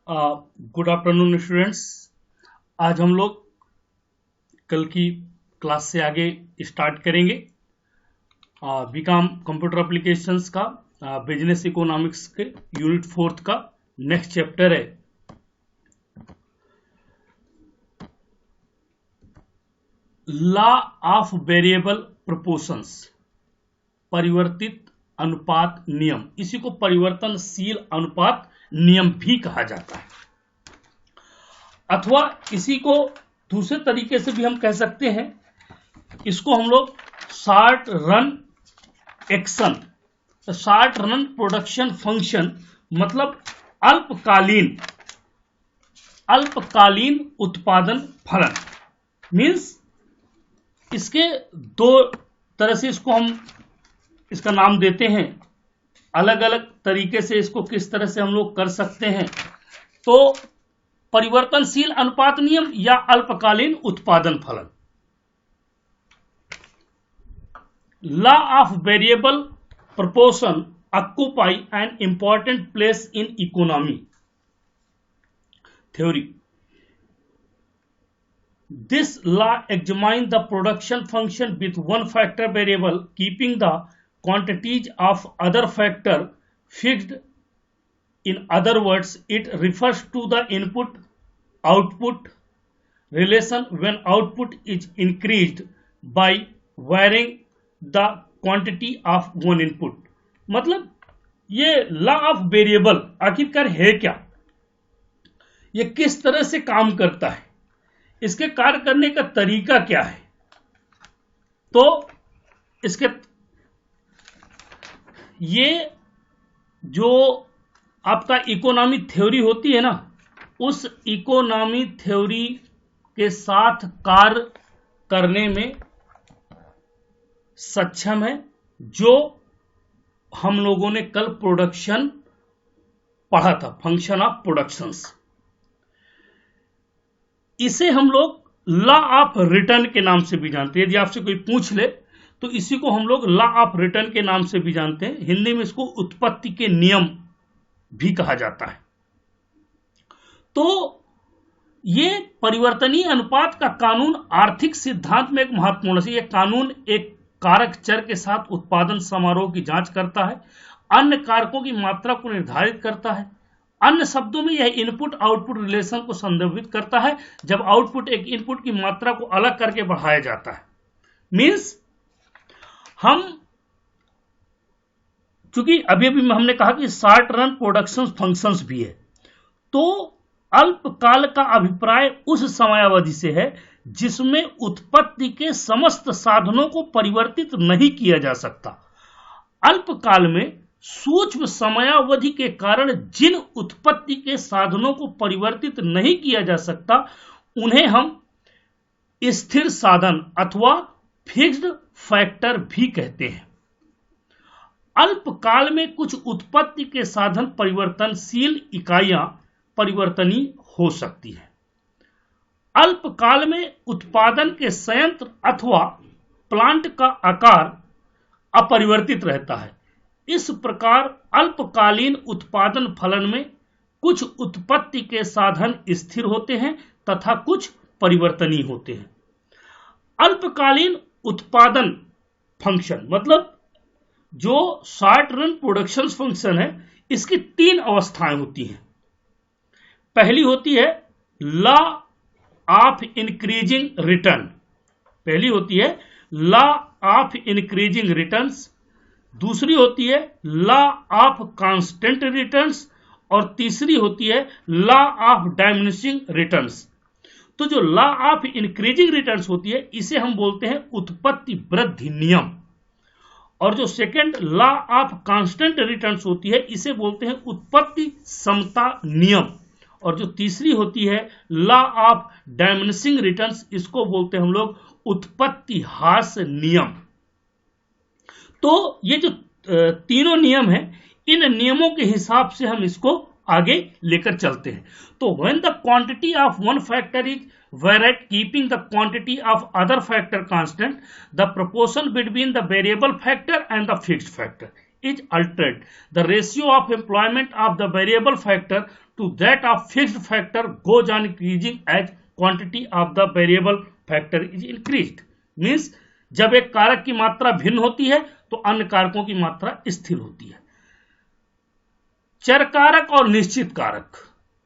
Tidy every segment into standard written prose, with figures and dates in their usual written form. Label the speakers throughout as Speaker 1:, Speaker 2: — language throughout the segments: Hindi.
Speaker 1: Good afternoon students. आज हम लोग कल की क्लास से आगे स्टार्ट करेंगे। बीकॉम कंप्यूटर एप्लीकेशंस का बिजनेस इकोनॉमिक्स के यूनिट 4 का नेक्स्ट चैप्टर है लॉ ऑफ वेरिएबल प्रोपोर्शंस, परिवर्तित अनुपात नियम। इसी को परिवर्तनशील अनुपात नियम भी कहा जाता है, अथवा इसी को दूसरे तरीके से भी हम कह सकते हैं। इसको हम लोग short run action, short run production function, मतलब अल्पकालीन उत्पादन फलन। मींस इसके दो तरह से इसको हम इसका नाम देते हैं, अलग अलग तरीके से इसको किस तरह से हम लोग कर सकते हैं। तो परिवर्तनशील अनुपात नियम या अल्पकालीन उत्पादन फलन। Law of variable proportion occupy an important place in economy theory. This law examines the production function with one factor variable, keeping the quantities of other factor fixed. In other words, it refers to the input-output relation when output is increased by varying the quantity of one input. मतलब ये लॉ ऑफ वेरिएबल आखिरकार है क्या, ये किस तरह से काम करता है, इसके कार्य करने का तरीका क्या है। तो इसके ये जो आपका इकोनॉमी थ्योरी होती है ना, उस इकोनॉमी थ्योरी के साथ कार्य करने में सक्षम है, जो हम लोगों ने कल प्रोडक्शन पढ़ा था, फंक्शन ऑफ प्रोडक्शंस। इसे हम लोग लॉ ऑफ रिटर्न के नाम से भी जानते हैं। यदि आपसे कोई पूछ ले तो इसी को हम लोग लॉ ऑफ रिटर्न के नाम से भी जानते हैं। हिंदी में इसको उत्पत्ति के नियम भी कहा जाता है। तो ये परिवर्तनीय अनुपात का कानून आर्थिक सिद्धांत में एक महत्वपूर्ण है। यह कानून एक कारक चर के साथ उत्पादन समारोह की जांच करता है, अन्य कारकों की मात्रा को निर्धारित करता है। अन्य शब्दों में यह इनपुट आउटपुट रिलेशन को संदर्भित करता है, जब आउटपुट एक इनपुट की मात्रा को अलग करके बढ़ाया जाता है। मींस हम चूंकि अभी हमने कहा कि शॉर्ट रन प्रोडक्शन फंक्शंस भी है, तो अल्पकाल का अभिप्राय उस समयावधि से है जिसमें उत्पत्ति के समस्त साधनों को परिवर्तित नहीं किया जा सकता। अल्पकाल में सूक्ष्म समयावधि के कारण जिन उत्पत्ति के साधनों को परिवर्तित नहीं किया जा सकता, उन्हें हम स्थिर साधन अथवा फिक्स्ड फैक्टर भी कहते हैं। अल्पकाल में कुछ उत्पत्ति के साधन परिवर्तनशील इकाइयां परिवर्तनीय हो सकती है। अल्पकाल में उत्पादन के संयंत्र अथवा प्लांट का आकार अपरिवर्तित रहता है। इस प्रकार अल्पकालीन उत्पादन फलन में कुछ उत्पत्ति के साधन स्थिर होते हैं तथा कुछ परिवर्तनीय होते हैं। अल्पकालीन उत्पादन फंक्शन मतलब जो शॉर्ट रन प्रोडक्शन फंक्शन है, इसकी 3 अवस्थाएं होती हैं। पहली होती है लॉ ऑफ इंक्रीजिंग रिटर्न, पहली होती है लॉ ऑफ इंक्रीजिंग रिटर्न्स, दूसरी होती है लॉ ऑफ कांस्टेंट रिटर्न्स, और तीसरी होती है लॉ ऑफ डाइमिनिशिंग रिटर्न्स। तो जो लॉ ऑफ इंक्रीजिंग रिटर्न्स होती है, इसे हम बोलते हैं उत्पत्ति वृद्धि नियम, और जो second law of constant returns होती है, इसे बोलते हैं उत्पत्ति समता नियम, और जो तीसरी होती है लॉ ऑफ डाइमिनिशिंग रिटर्न्स, इसको बोलते हैं हम लोग उत्पत्ति ह्रास नियम। तो ये जो तीनों नियम हैं, इन नियमों के हिसाब से हम इसको आगे लेकर चलते हैं। तो when the quantity of one factor is varied keeping the quantity of other factor constant, the proportion between the variable factor and the fixed factor is altered, the ratio of employment of the variable factor to that of fixed factor goes on increasing as quantity of the variable factor is increased. Means जब एक कारक की मात्रा भिन्न होती है तो अन्य कारकों की मात्रा स्थिर होती है। चर कारक और निश्चित कारक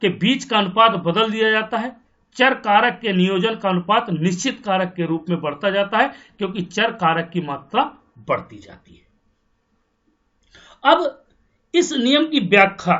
Speaker 1: के बीच का अनुपात बदल दिया जाता है। चर कारक के नियोजन का अनुपात निश्चित कारक के रूप में बढ़ता जाता है क्योंकि चर कारक की मात्रा बढ़ती जाती है। अब इस नियम की व्याख्या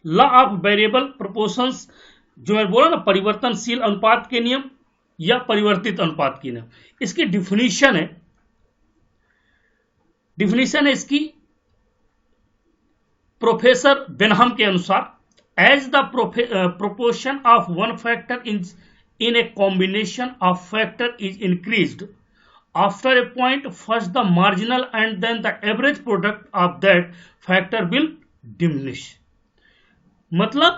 Speaker 1: लॉ ऑफ वेरिएबल प्रोपोर्शंस, जो मैं बोला ना, परिवर्तनशील अनुपात के नियम या परिवर्तित अनुपात के नियम, इसकी डिफिनीशन है इसकी प्रोफेसर बेनहम के अनुसार, as the proportion of one factor in a combination of factor is increased, after a point first the marginal and then the average product of that factor will diminish. मतलब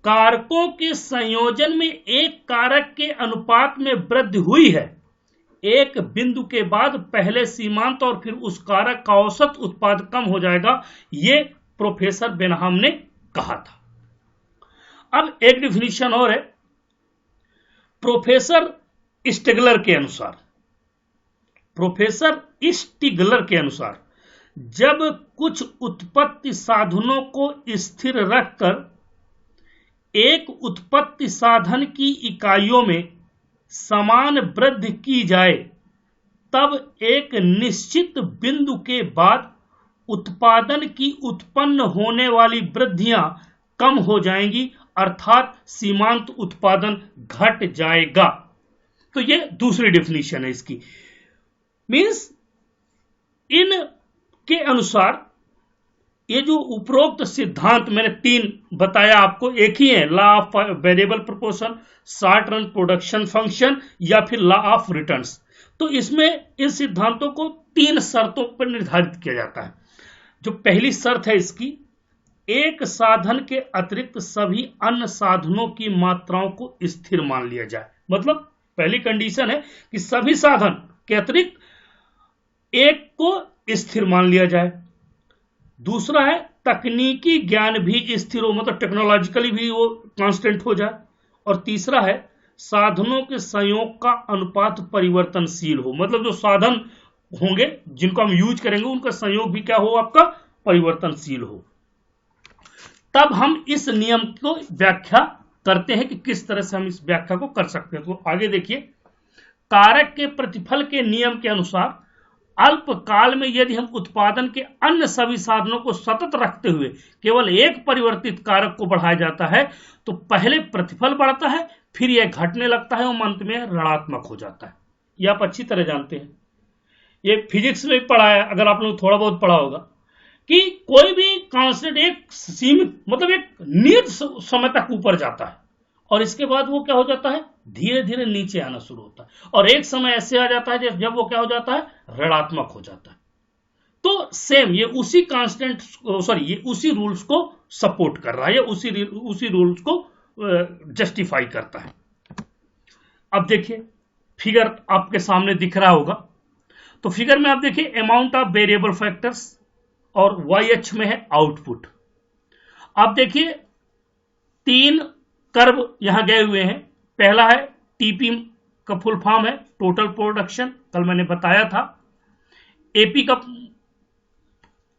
Speaker 1: कारकों के संयोजन में एक कारक के अनुपात में वृद्धि हुई है, एक बिंदु के बाद पहले सीमांत और फिर उस कारक का औसत उत्पाद कम हो जाएगा, ये प्रोफेसर बेनहम ने कहा था। अब एक डिफिनीशन और है प्रोफेसर स्टिगलर के अनुसार, जब कुछ उत्पत्ति साधनों को स्थिर रखकर एक उत्पत्ति साधन की इकाइयों में समान वृद्धि की जाए, तब एक निश्चित बिंदु के बाद उत्पादन की उत्पन्न होने वाली वृद्धियां कम हो जाएंगी, अर्थात सीमांत उत्पादन घट जाएगा। तो ये दूसरी डेफिनेशन है इसकी। मींस इन के अनुसार ये जो उपरोक्त सिद्धांत मैंने 3 बताया आपको, एक ही है, law of variable proportion, short run production function या फिर लॉ ऑफ रिटर्न्स। तो इसमें इन सिद्धांतों को 3 शर्तों पर निर्धारित किया जाता है। जो पहली शर्त है इसकी, एक साधन के अतिरिक्त सभी अन्य साधनों की मात्राओं को स्थिर मान लिया जाए। मतलब पहली कंडीशन है कि सभी साधन के अतिरिक्त एक को स्थिर मान लिया जाए। दूसरा है तकनीकी ज्ञान भी स्थिर हो, मतलब टेक्नोलॉजिकली भी वो कांस्टेंट हो जाए। और तीसरा है साधनों के संयोग का अनुपात परिवर्तनशील हो, मतलब जो साधन होंगे जिनको हम यूज करेंगे उनका संयोग भी क्या हो, आपका परिवर्तनशील हो। तब हम इस नियम को व्याख्या करते हैं कि किस तरह से हम इस व्याख्या को कर सकते हैं। तो आगे देखिए, कारक के प्रतिफल के नियम के अनुसार अल्पकाल में यदि हम उत्पादन के अन्य सभी साधनों को सतत रखते हुए केवल एक परिवर्तित कारक को बढ़ाया जाता है तो पहले प्रतिफल बढ़ता है, फिर यह घटने लगता है और अंत में ऋणात्मक हो जाता है। यह आप अच्छी तरह जानते हैं, ये फिजिक्स में पढ़ा है, अगर आप लोग थोड़ा बहुत पढ़ा होगा कि कोई भी कांस्टेंट एक सीमित, मतलब एक नियत समय तक ऊपर जाता है और इसके बाद वो क्या हो जाता है, धीरे धीरे नीचे आना शुरू होता है और एक समय ऐसे आ जाता है जब वो क्या हो जाता है, ऋणात्मक हो जाता है। तो सेम ये उसी कांस्टेंट ये उसी रूल्स को सपोर्ट कर रहा है, या उसी रूल्स को जस्टिफाई करता है। अब देखिए फिगर आपके सामने दिख रहा होगा, तो फिगर में आप देखिए अमाउंट ऑफ वेरिएबल फैक्टर्स और वाई अक्ष में है आउटपुट। आप देखिए 3 कर्व यहां गए हुए हैं। पहला है टीपी का फुल फॉर्म है टोटल प्रोडक्शन, कल मैंने बताया था। एपी का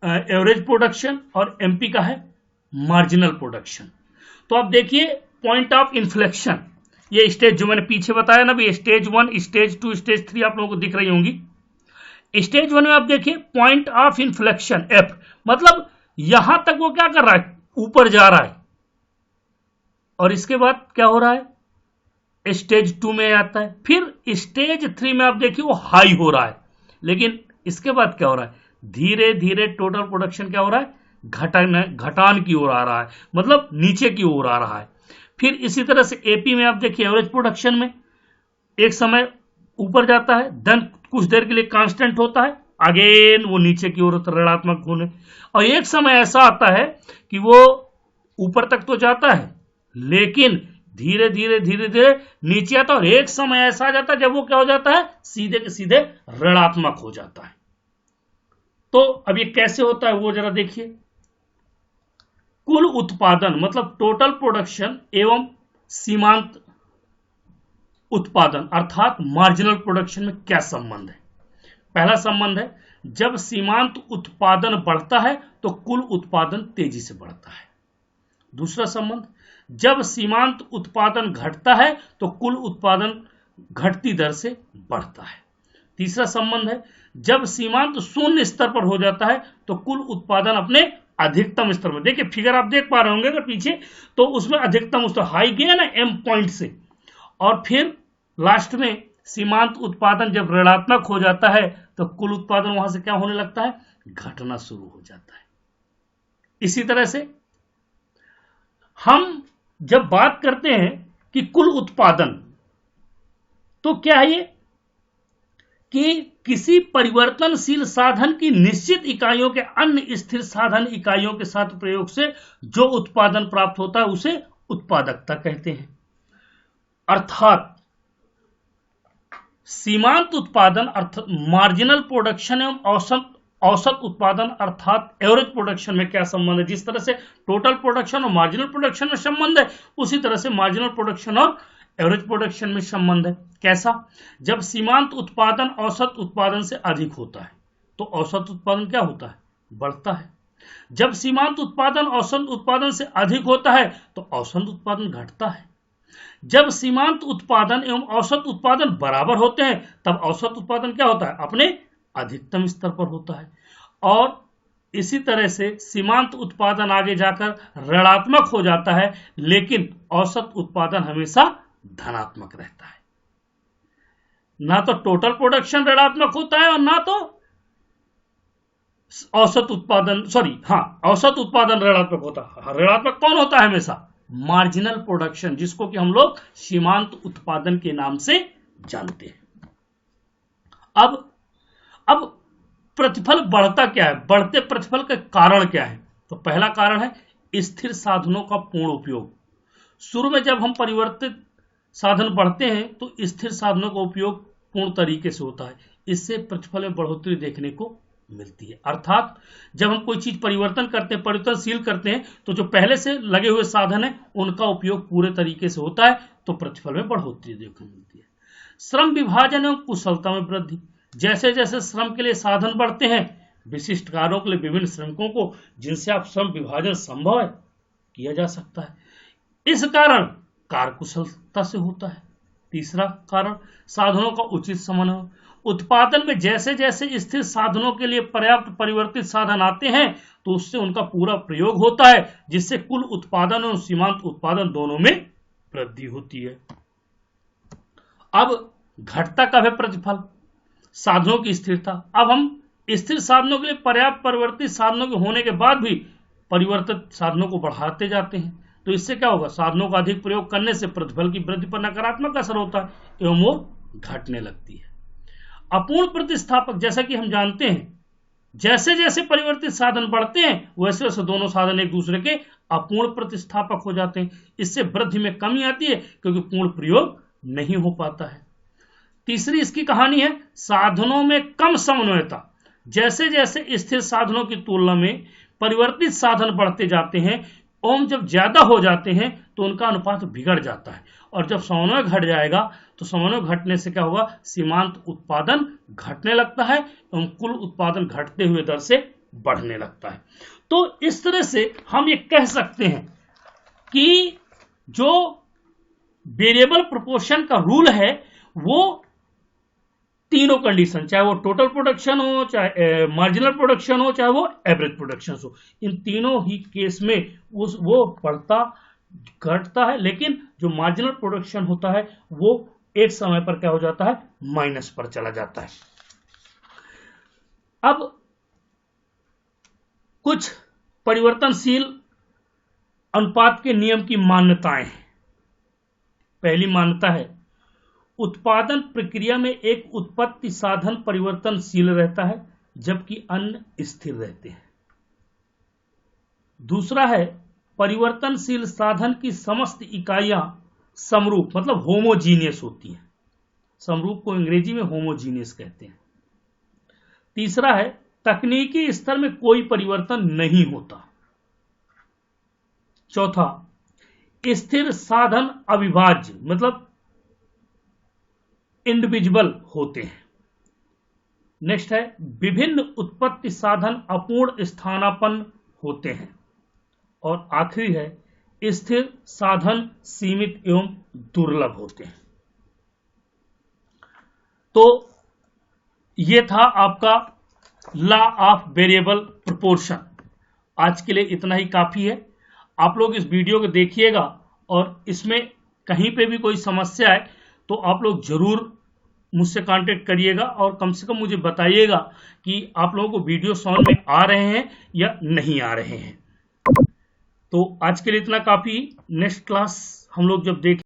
Speaker 1: एवरेज प्रोडक्शन और एमपी का है मार्जिनल प्रोडक्शन। तो आप देखिए पॉइंट ऑफ इन्फ्लेक्शन, ये स्टेज जो मैंने पीछे बताया ना भी, स्टेज 1, स्टेज 2, स्टेज 3 आप लोगों को दिख रही होंगी। स्टेज 1 में आप देखिए पॉइंट ऑफ इन्फ्लेक्शन एफ, मतलब यहां तक वो क्या कर रहा है, ऊपर जा रहा है। और इसके बाद क्या हो रहा है, स्टेज 2 में आता है। फिर स्टेज 3 में आप देखिए वो हाई हो रहा है, लेकिन इसके बाद क्या हो रहा है, धीरे धीरे टोटल प्रोडक्शन क्या हो रहा है, घटान की ओर आ रहा है, मतलब नीचे की ओर आ रहा है। फिर इसी तरह से एपी में आप देखिए एवरेज प्रोडक्शन में एक समय ऊपर जाता है, देन कुछ देर के लिए कांस्टेंट होता है, अगेन वो नीचे की ओर ऋणात्मक होने, और एक समय ऐसा आता है कि वो ऊपर तक तो जाता है लेकिन धीरे धीरे धीरे धीरे नीचे आता है, और एक समय ऐसा आ जाता है जब वो क्या हो जाता है, सीधे के सीधे ऋणात्मक हो जाता है। तो अब ये कैसे होता है वो जरा देखिए। कुल उत्पादन मतलब टोटल प्रोडक्शन एवं सीमांत उत्पादन अर्थात मार्जिनल प्रोडक्शन में क्या संबंध है। पहला संबंध है, जब सीमांत उत्पादन बढ़ता है तो कुल उत्पादन तेजी से बढ़ता है। दूसरा संबंध, जब सीमांत उत्पादन घटता है तो कुल उत्पादन घटती दर से बढ़ता है। तीसरा संबंध है, जब सीमांत शून्य स्तर पर हो जाता है तो कुल उत्पादन अपने अधिकतम स्तर में, देखिए फिगर आप देख पा रहे होंगे अगर पीछे, तो उसमें अधिकतम स्तर हाई गया ना एम पॉइंट से, और फिर लास्ट में सीमांत उत्पादन जब ऋणात्मक हो जाता है तो कुल उत्पादन वहां से क्या होने लगता है, घटना शुरू हो जाता है। इसी तरह से हम जब बात करते हैं कि कुल उत्पादन, तो क्या है ये कि किसी परिवर्तनशील साधन की निश्चित इकाइयों के अन्य स्थिर साधन इकाइयों के साथ प्रयोग से जो उत्पादन प्राप्त होता है उसे उत्पादकता कहते हैं। अर्थात सीमांत उत्पादन अर्थात मार्जिनल प्रोडक्शन एवं औसत उत्पादन अर्थात एवरेज प्रोडक्शन में क्या संबंध है। जिस तरह से टोटल प्रोडक्शन और मार्जिनल प्रोडक्शन में संबंध है, उसी तरह से मार्जिनल प्रोडक्शन और एवरेज प्रोडक्शन में संबंध है। कैसा, जब सीमांत उत्पादन औसत उत्पादन से अधिक होता है तो औसत उत्पादन क्या होता है, बढ़ता है। जब सीमांत उत्पादन औसत उत्पादन से अधिक होता है तो औसत उत्पादन घटता है। जब सीमांत उत्पादन एवं औसत उत्पादन बराबर होते हैं तब औसत उत्पादन क्या होता है, अपने अधिकतम स्तर पर होता है। और इसी तरह से सीमांत उत्पादन आगे जाकर ऋणात्मक हो जाता है, लेकिन औसत उत्पादन हमेशा धनात्मक रहता है। ना तो टोटल प्रोडक्शन ऋणात्मक होता है और ना तो औसत उत्पादन ऋणात्मक होता है। ऋणात्मक कौन होता है हमेशा, मार्जिनल प्रोडक्शन, जिसको कि हम लोग सीमांत उत्पादन के नाम से जानते हैं। अब प्रतिफल बढ़ता क्या है, बढ़ते प्रतिफल का कारण क्या है। तो पहला कारण है स्थिर साधनों का पूर्ण उपयोग। शुरू में जब हम परिवर्तित साधन बढ़ते हैं तो स्थिर साधनों का उपयोग पूर्ण तरीके से होता है, इससे प्रतिफल में बढ़ोतरी देखने को मिलती है। अर्थात जब हम कोई चीज परिवर्तन करते हैं, परिवर्तनशील करते हैं, तो जो पहले से लगे हुए साधन है उनका उपयोग पूरे तरीके से होता है तो प्रतिफल में बढ़ोतरी देखने को मिलती है। श्रम विभाजन एवं कुशलता में वृद्धि, जैसे जैसे श्रम के लिए साधन बढ़ते हैं, विशिष्ट कार्यों के लिए विभिन्न श्रमिकों को जिनसे आप श्रम विभाजन संभव है किया जा सकता है, इस कारण कार्य कुशलता से होता है। तीसरा कारण साधनों का उचित समन्वय, उत्पादन में जैसे जैसे स्थिर साधनों के लिए पर्याप्त परिवर्तित साधन आते हैं तो उससे उनका पूरा प्रयोग होता है, जिससे कुल उत्पादन और सीमांत उत्पादन दोनों में वृद्धि होती है। अब घटता कब है प्रतिफल, साधनों की स्थिरता। अब हम स्थिर साधनों के लिए पर्याप्त परिवर्तित साधनों के होने के बाद भी परिवर्तित साधनों को बढ़ाते जाते हैं, तो इससे क्या होगा, साधनों का अधिक प्रयोग करने से प्रतिफल की वृद्धि पर नकारात्मक असर होता है एवं वो घटने लगती है। अपूर्ण प्रतिस्थापक, जैसा कि हम जानते हैं जैसे जैसे परिवर्तित साधन बढ़ते हैं वैसे वैसे दोनों साधन एक दूसरे के अपूर्ण प्रतिस्थापक हो जाते हैं। इससे वृद्धि में कमी आती है क्योंकि पूर्ण प्रयोग नहीं हो पाता है। तीसरी इसकी कहानी है साधनों में कम समन्वयता, जैसे जैसे स्थिर साधनों की तुलना में परिवर्तित साधन बढ़ते जाते हैं एवं जब ज्यादा हो जाते हैं तो उनका अनुपात बिगड़ जाता है, और जब समन्वय घट जाएगा तो समन्वय घटने से क्या होगा, सीमांत उत्पादन घटने लगता है एवं कुल उत्पादन घटते हुए दर से बढ़ने लगता है। तो इस तरह से हम ये कह सकते हैं कि जो वेरिएबल प्रोपोर्शन का रूल है वो तीनों कंडीशन, चाहे वो टोटल प्रोडक्शन हो, चाहे मार्जिनल प्रोडक्शन हो, चाहे वो एवरेज प्रोडक्शन हो, इन तीनों ही केस में वो बढ़ता घटता है, लेकिन जो मार्जिनल प्रोडक्शन होता है वो एक समय पर क्या हो जाता है, माइनस पर चला जाता है। अब कुछ परिवर्तनशील अनुपात के नियम की मान्यताएं हैं। पहली मान्यता है उत्पादन प्रक्रिया में एक उत्पत्ति साधन परिवर्तनशील रहता है जबकि अन्य स्थिर रहते हैं। दूसरा है परिवर्तनशील साधन की समस्त इकाइयां समरूप मतलब होमोजीनियस होती हैं। समरूप को अंग्रेजी में होमोजीनियस कहते हैं। तीसरा है तकनीकी स्तर में कोई परिवर्तन नहीं होता। चौथा, स्थिर साधन अविभाज्य मतलब इंडिविजुअल होते हैं। नेक्स्ट है, विभिन्न उत्पत्ति साधन अपूर्ण स्थानापन्न होते हैं। और आखिरी है, स्थिर साधन सीमित एवं दुर्लभ होते हैं। तो ये था आपका लॉ ऑफ वेरिएबल प्रोपोर्शन। आज के लिए इतना ही काफी है। आप लोग इस वीडियो को देखिएगा और इसमें कहीं पे भी कोई समस्या है तो आप लोग जरूर मुझसे कांटेक्ट करिएगा और कम से कम मुझे बताइएगा कि आप लोगों को वीडियो समझ में आ रहे हैं या नहीं आ रहे हैं। तो आज के लिए इतना काफी। नेक्स्ट क्लास हम लोग जब देखें